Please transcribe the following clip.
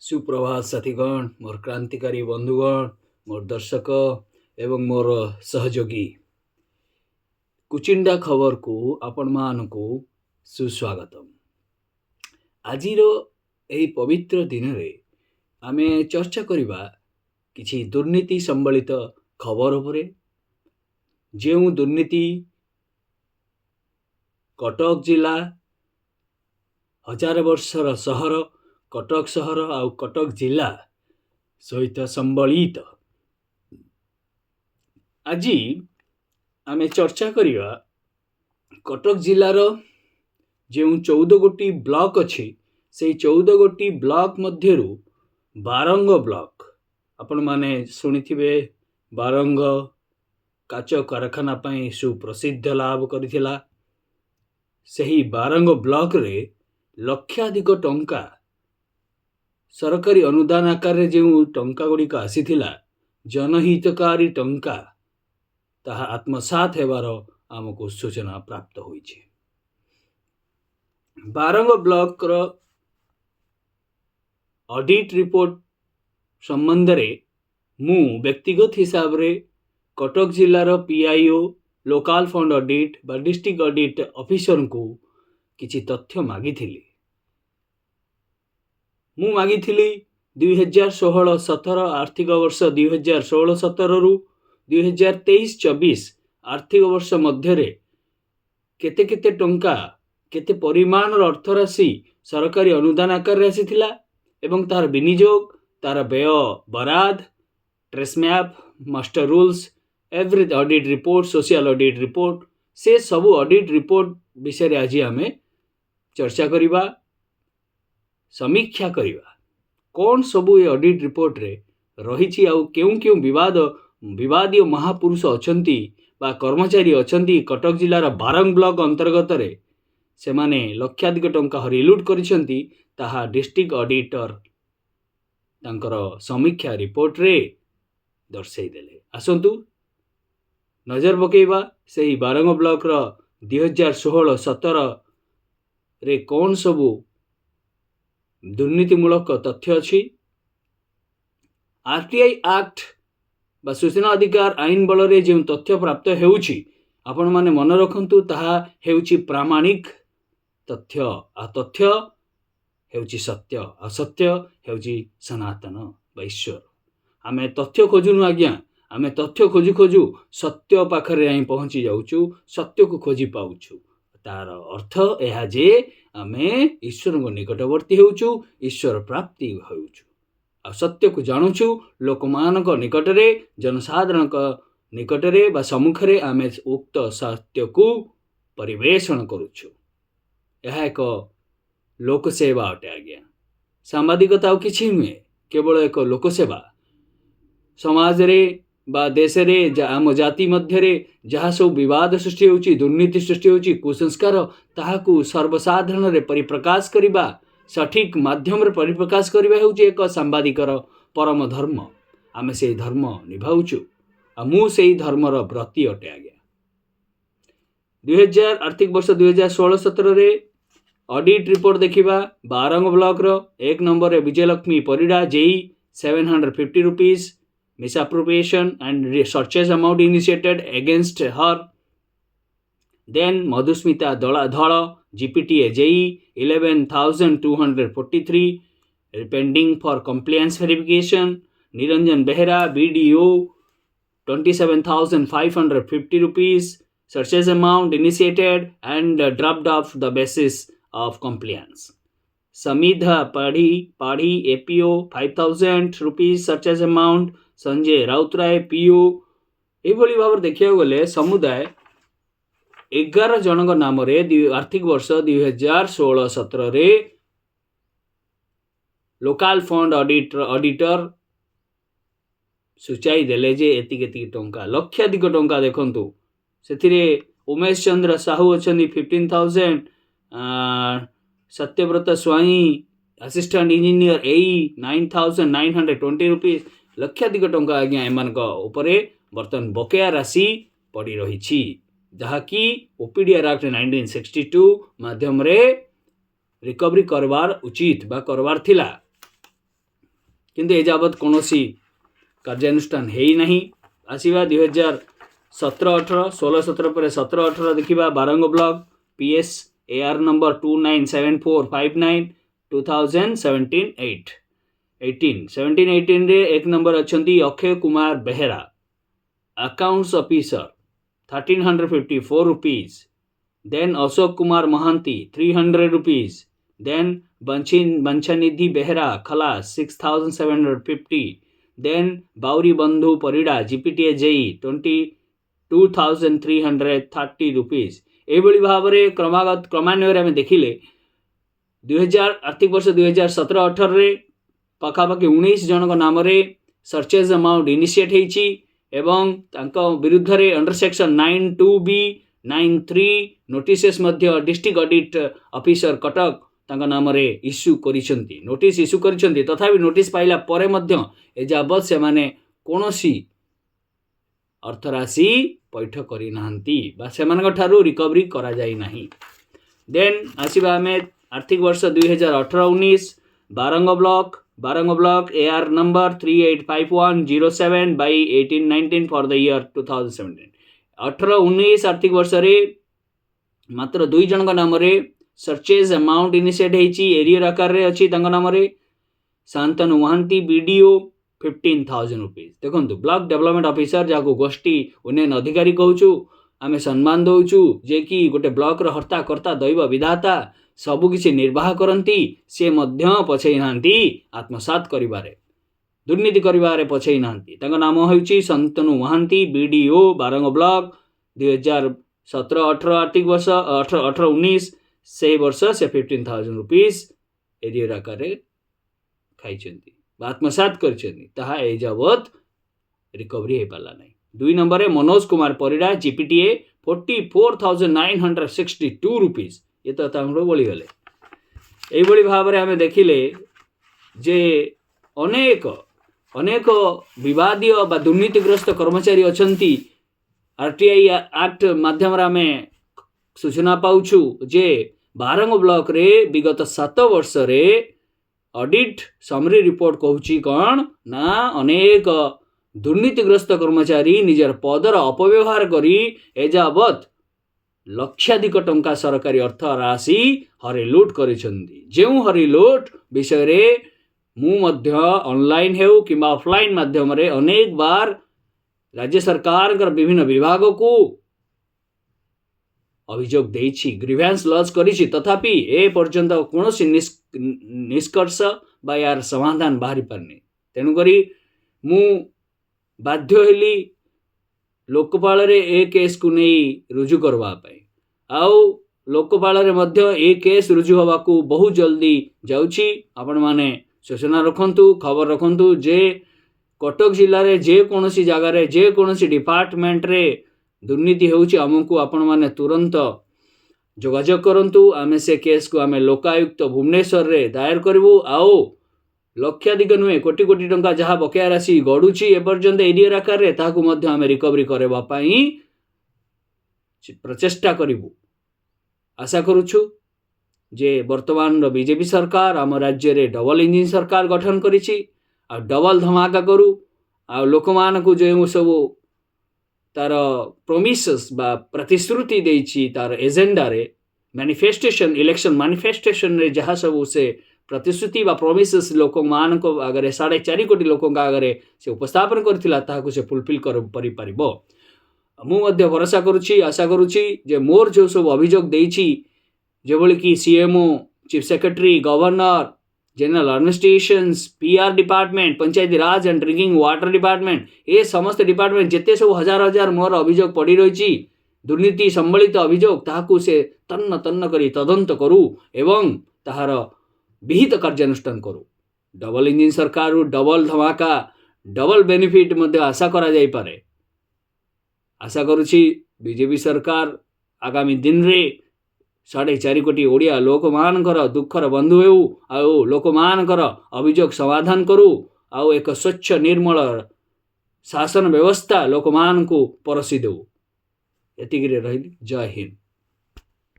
सुप्रभात साथीगण, मोर क्रांतिकारी बंधुगण, मोर दर्शक एवं मोर सहयोगी कुचिंडा खबर को आपण मानकु सुस्वागतम। आजिर एही पवित्र दिन रे आमे चर्चा करिबा किछि दुर्नीति संबलित खबर उपरे। जेउ दुर्नीति कटक जिला हजार वर्षर सहर कटक सहर आउ कटक जिला सहित संबलित। आजी आमे चर्चा करिबा कटक जिलार जेउ 14 गोटी ब्लॉक अछि से 14 गोटी ब्लॉक मध्यरु बारंग ब्लॉक आपण माने सुनिथिबे। बारंग काच कारखाना पई सुप्रसिद्ध लाभ करिथिला। सही बारंग ब्लॉक रे लक्षाधिक टंका सरकारी अनुदान आकार रे जेउ टंका गुड़िक आसीथिला जनहितकारी टंका ताहा आत्मसात हेबार आमको सूचना प्राप्त होइछे। बारंग ब्लॉक रो ऑडिट रिपोर्ट संबंध रे मु व्यक्तिगत हिसाब रे कटक जिलार पीआईओ लोकल फंड ऑडिट बा डिस्ट्रिक्ट ऑडिट ऑफिसर को किछि तथ्य मागिथिली। मु मागिथिली 2016-17 आर्थिक वर्ष 2016-17 रु 2023-24 आर्थिक वर्ष मध्य रे केते केते टंका केते परिमाण अर्थ राशि सरकारी अनुदान आकार रे आसीथिला एवं तार विनियोग तार व्यय बराद trace map master rules every audit report social audit report से सब ऑडिट रिपोर्ट विषय रे आज आमे चर्चा करिबा समीक्षा करिबा कौन सबू ये ऑडिट रिपोर्ट रे रहिछि आउ केउ केउ विवादीय महापुरुष अछंती बा कर्मचारी अछंती कटक जिलार बारंग ब्लॉक अंतर्गत रे से माने लक्षाधिक टंका हरिलुट करिसंती ताहा डिस्ट्रिक्ट ऑडिटर तांकर समीक्षा रिपोर्ट रे दर्शाई देले। आसंतु नजर पकेबा सेही बारंग ब्लॉक रो 2016-17 रे कौन सबू दुर्नीतिमूलक तथ्य अछि। आरटीआई एक्ट बा सूचना अधिकार आईन बल रे जे तथ्य प्राप्त हेउछि आपण माने मन रखंतु ताहा हेउछि प्रामाणिक तथ्य। आ तथ्य हेउछि सत्य, असत्य हेउछि सनातन बा ईश्वर। आमे तथ्य खोजुनु आज्ञा, आमे तथ्य खोजु खोजु सत्य पाखरे आइ पहुंची जाउछु, सत्य को खोजी पाउछु। तार अर्थ एहा जे आमे ईश्वर को निकटवर्ती हेउछु, ईश्वर प्राप्ति हेउछु आ सत्य को जानुछु। लोकमानक निकटरे जनसाधारणक निकटरे बा सम्मुखरे आमे उक्त सत्य को परिवेषण करुछु। यह एक लोकसेवा अटे आज्ञा। सांबादिकता आउ किछि नुहे, केवल एक लोकसेवा। समाज रे बा देश रे आम जाति मध्य रे जहाँ सब विवाद सृष्टि होउछि, दुर्नीति सृष्टि होउछि, कुसंस्कार ताहाकु सर्वसाधारण रे परिप्रकाश करिबा, सठिक माध्यम रे परिप्रकाश करिबा हेउछि एक सांबादिकर परम धर्म। आमे सेही धर्म निभाउछु आ मु सेही धर्मर व्रती अटे आज्ञा। 2000 आर्थिक वर्ष 2016-17 रे ऑडिट रिपोर्ट देखिबा। बारंग ब्लॉक रो 1 नंबर रे Vijayalakshmi Parida JE 750 rupees misappropriation and searches amount initiated against her. Then Madhusmita Dhala GPT JE 11,243 pending for compliance verification. Niranjan Behra BDO 27,550 rupees searches amount initiated and dropped off the basis of compliance. Samidha Padhi APO 5,000 rupees searches amount. Sanjay Routray PO एभली भाव देखिया गले समुदाय 11 जनक नाम रे आर्थिक वर्ष 2016-17 रे लोकल फंड ऑडिटर सूचाई देले जे एतिके टंका लक्षाधिक टंका देखंतु। सेथिरे उमेश चंद्र साहू अछनी 15,000, सत्यव्रत स्वाई असिस्टेंट इंजीनियर एई 9,920 रुपीस लक्षाधिक टंका आज्ञा एमानक उपरे बर्तन बकेया राशि पड़ी रही जहाँकि ओपीडीआर एक्ट 1962 माध्यम रे रिकवरी करवार उचित बा करवार थिला। किंतु एजावत कौन कार्यानुष्ठान है ना। आसवा 2017-18 16-17 पर 17-18 देखा Barang block PS AR number 297459 2017-18 रे एक नंबर अच्छा Akshay Kumar Behera accounts officer 1354 rupees. Then Ashok Kumar Mahanty 300 rupees. Then Banchhanidhi Behera खलास 6750। देन बाउरी बंधु परिड़ा जीपीटीए जेई 22,330 रुपीज। एभली भाव में क्रमान्वय आम देखिले 2000 आर्थिक वर्ष 2017-18 रे पाखापाखि 19 जन नाम सर्चेज अमाउंट इनिशिएट होती एवं तांको विरुद्ध रे अंडर सेक्शन 92B 93 नोटिसेस मध्य डिस्ट्रिक्ट ऑडिट ऑफिसर कटक तांको नाम रे इश्यू करिसेंती नोटिस इश्यू करिसेंती। तथापि नोटिस पाइला परे मध्य एजाबत से माने कोनोसी अर्थराशि पैठ करि नाहंती बा सेमानक ठारू रिकवरी करा जाई नाही। देन आसीबा हमें आर्थिक वर्ष 2018-19 Barang block AR number 385107/1819 for the year 2017। 18-19 आर्थिक वर्ष रे मात्र 2 जन नाम रे सर्चेज अमाउंट इनिशिएट होती एरियर आकार रे अच्छी नाम रे शांतनु महांती BDO 15,000 रुपीज। देखो ब्लॉक डेवलपमेंट ऑफिसर जहाँ गोष्ठी उन्नयन अधिकारी कहूँ आम सम्मान दौचु जे कि गोटे ब्लॉक हर्ता कर्ता दैव विधाता सबकिछि निर्वाह करती सी पछई ना आत्मसात करिबारे दुर्नीति करिबारे पछई ना। नाम होउछि शांतनु महांती BDO बारंग ब्लॉक 2017-18 आर्थिक वर्ष 18-19 से वर्ष से 15,000 रुपीज एरियर आकार खाई आत्मसात कर एजावत रिकवरी हो पाला नहीं। 2 नंबर मनोज कुमार परिड़ा जीपीटीए 44,962 रुपीज। ये तो बढ़ी गले यही भाव में आम देखिले जे अनेक अनेक विवादीय बा दुर्नीतिग्रस्त कर्मचारी अछंती। आरटीआई एक्ट माध्यम आम सूचना पाउछु जे बारंग ब्लॉक रे विगत 7 वर्ष रे ऑडिट समरी रिपोर्ट कहूची कौन ना अनेक दुर्नीतिग्रस्त कर्मचारी निजर पदर अपव्यवहार करी एजावत लक्षाधिक टंका सरकारी अर्थ राशि हरिलुट करिसेंती। जेउ हरिलुट विषय रे मु मध्य ऑनलाइन हेउ किंबा ऑफलाइन माध्यम रे अनेक बार राज्य सरकार विभिन्न विभाग को अभियोग देछि ग्रीवेंस लॉन्च करिछि। तथापि ए पर्यंत कोनोसी निष्कर्ष बा यार समाधान बाहरी पारनी। तेणुकरी मु बाध्य हेली लोकपाल रे ए केस को नहीं रुजु करवा पाए आउ लोकपाल रे मध्य ए केस रुजु हवा को बहुत जल्दी जाउछि। आपण माने सूचना रखंतु खबर रखंतु जे कटक जिले रे जे कोनोसी जगह रे जे कोनोसी डिपार्टमेंट रे दुर्नीति होउछि हमकु आपण माने तुरंत जोगाजोग करंतु। आमे से केस को आमे लोकायुक्त भुवनेश्वर रे दायर करबु आओ लक्षाधिक नुहे कोटी कोटी टंका जहाँ बकेया राशि गड़ुची एपर्यंत एरियर आकार रे ताकू मध्य आमे रिकवरी करबा पई प्रचेष्टा करिबु। आशा करूछु जे वर्तमान बीजेपी सरकार आम राज्य रे डबल इंजिन सरकार गठन करिछि आ डबल धमाका करू आ लोक मानकु जो सब तार प्रोमिसेस बा प्रतिश्रुति देछि तार एजेंडा रे मैनिफेस्टेशन इलेक्शन मैनिफेस्टेशन रे जहाँ सब से प्रतिश्रुति बा प्रोमिसेस लोक मान आगे 4.5 कोटी लोक आगे से उपस्थापन करथिला ताहाकु से फुलफिल कर परिपारिबो। मु मध्य भरोसा करुछि आशा करुछि जे मोर जो सब अभियोग देछि जेभली कि CMO chief secretary governor general administrations PR department Panchayati Raj and drinking water department ए समस्त डिपार्टमेंट जेते सब हजार हजार मोर अभियोग पड़ी रही दुर्नीति सम्बलित अभियोग ताहाकु से तन्न तन्न करी तदंत करू एवं ताहार विहित कार्यानुष्ठान करू। डबल इंजिन सरकार डबल धमाका डबल बेनिफिट मध्य आशा करा जाई पारे। आशा करुछि बीजेपी सरकार आगामी दिन रे 4.5 कोटी ओडिया लोक मानकर दुखर बंधु हेउ आउ लोक मानकर अभियोग समाधान करू आउ एक स्वच्छ निर्मल शासन व्यवस्था लोक मान को परसी देउ। एतिगिरे रहिली। जय हिंद।